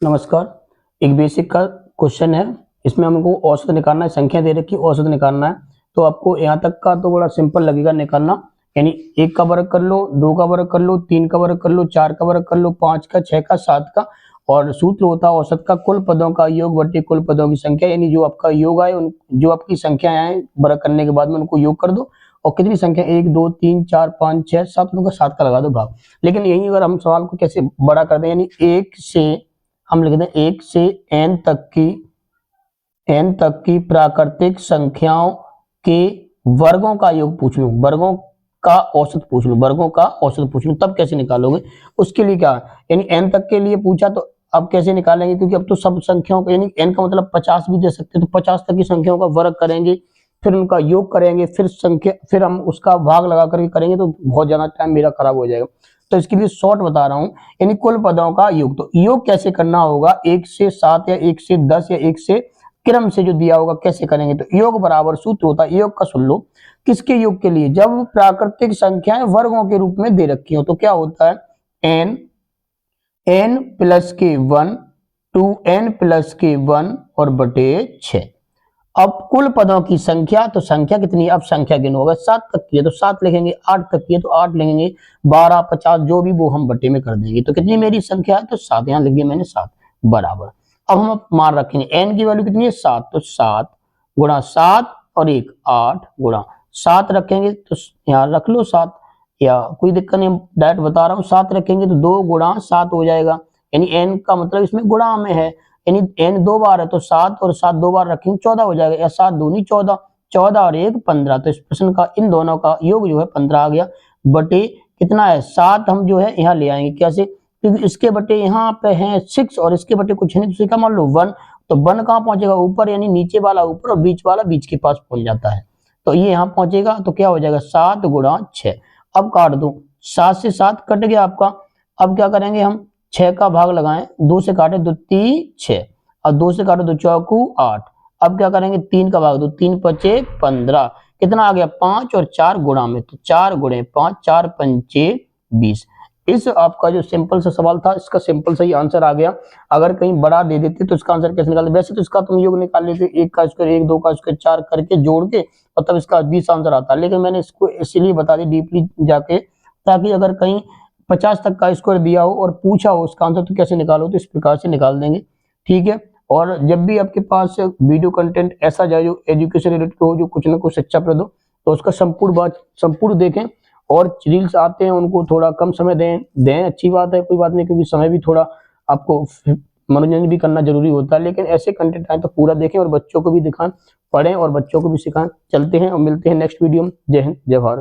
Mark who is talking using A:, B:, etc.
A: नमस्कार। एक बेसिक का क्वेश्चन है, इसमें हमको औसत निकालना है, संख्या दे रखी औसत निकालना है। तो आपको यहाँ तक का तो बड़ा सिंपल लगेगा निकालना, यानी 1 का वर्ग कर लो, 2 का वर्ग कर लो, 3 का वर्ग कर लो, 4 का वर्ग कर लो, 5 का, 6 का, 7 का। और सूत्र होता है औसत का कुल पदों का योग बटे कुल पदों की संख्या, यानी जो आपका योग आए जो आपकी संख्या आए वर्ग करने के बाद में उनको योग कर दो और कितनी संख्या 1 2 3 4 5 6 7 उनका 7 का लगा दो भाग। लेकिन यही अगर हम सवाल को कैसे बड़ा कर दें, यानी 1 से हम लिख दें 1 से n तक की प्राकृतिक संख्याओं के वर्गों का योग पूछ लूं, वर्गों का औसत पूछ लूं, वर्गों का औसत पूछ लूं, तब कैसे निकालोगे? उसके लिए क्या, यानी n तक के लिए पूछा तो अब कैसे निकालेंगे, क्योंकि अब तो सब संख्याओं का, यानी n का मतलब 50 भी दे सकते हैं, तो 50 तक की संख्याओं का वर्ग करेंगे, फिर उनका योग करेंगे, फिर हम उसका भाग लगा करके करेंगे, तो बहुत ज्यादा टाइम मेरा खराब हो जाएगा। तो इसके लिए शॉर्ट बता रहा हूं, यानी कुल पदों का योग। तो योग कैसे करना होगा, 1 से 7 या 1 से 10 या 1 से क्रम से जो दिया होगा कैसे करेंगे। तो योग बराबर सूत्र होता है, योग का सुन लो, किसके योग के लिए, जब प्राकृतिक संख्याएं वर्गों के रूप में दे रखी हो तो क्या होता है, n प्लस के 1 2n प्लस के 1 और बटे 6। अब कुल पदों की संख्या, तो संख्या कितनी है, अब संख्या गिनो, होगा 7 तक की है तो 7 लिखेंगे, 8 तक की है तो 8 लिखेंगे, 12 50 जो भी वो हम बटे में कर देंगे। तो कितनी मेरी संख्या है, तो 7, यहां लिख दिया मैंने 7 बराबर। अब हम मान रखेंगे n की वैल्यू कितनी है 7, तो 7 गुणा 7 और 1 8 गुणा 7 रखेंगे, तो यहाँ रख लो 7, या कोई दिक्कत नहीं, डायरेक्ट बता रहा हूँ 7 रखेंगे तो 2 गुणा 7 हो जाएगा, यानी n का मतलब इसमें गुणा में है, यानी n 2 बार है तो 7 और 7 2 बार रखेंगे 14 हो जाएगा, या 7 दूनी 14, 14 और 1 15। तो इस प्रश्न का इन दोनों का योग जो है 15 आ गया, बटे कितना है 7, हम जो है यहाँ ले आएंगे कैसे, क्योंकि इसके बटे यहाँ पे है 6 और इसके बटे कुछ नहीं, तो मान लो 1, तो 1 कहाँ पहुंचेगा ऊपर, यानी नीचे वाला ऊपर और बीच वाला बीच के पास पहुंच जाता है, तो ये यहाँ पहुंचेगा, तो क्या हो जाएगा 7 गुणा 6। अब काट दो, 7 से 7 कट गया आपका। अब क्या करेंगे हम, 6 का भाग लगाएं, 2 से काटे 2 3 6 और 2 से काटो 2 चौकू 8। अब क्या करेंगे 3 का भाग दो, 3 पचे 15, कितना आ गया 5 और 4 गुणा में, तो 4 गुणे 5 4 पंचे 20। इस आपका जो सिंपल सा सवाल था, इसका सिंपल सा ही आंसर आ गया। अगर कहीं बड़ा दे देते तो इसका आंसर कैसे निकालते, वैसे तो इसका तुम योग निकाल लेते 1 का स्क्वायर 1 2 का स्क्वायर 4 करके जोड़ के, और तब इसका 20 आंसर आता, लेकिन मैंने इसको इसीलिए बता दी डीपली जाके, ताकि अगर कहीं 50 तक का स्क्वायर दिया हो और पूछा हो उसका आंसर तो कैसे निकालो, तो इस प्रकार से निकाल देंगे, ठीक है। और जब भी आपके पास वीडियो कंटेंट ऐसा जाए जो एजुकेशन रिलेटेड हो, जो कुछ ना कुछ शिक्षाप्रद हो, तो उसका संपूर्ण देखें, और रील्स आते हैं उनको थोड़ा कम समय दें अच्छी बात है, कोई बात नहीं, क्योंकि समय भी थोड़ा आपको मनोरंजन भी करना जरूरी होता है, लेकिन ऐसे कंटेंट आए तो पूरा देखें और बच्चों को भी दिखाएं, पढ़ें और बच्चों को भी सिखाएं। चलते हैं और मिलते हैं नेक्स्ट वीडियो में। जय हिंद जय भारत।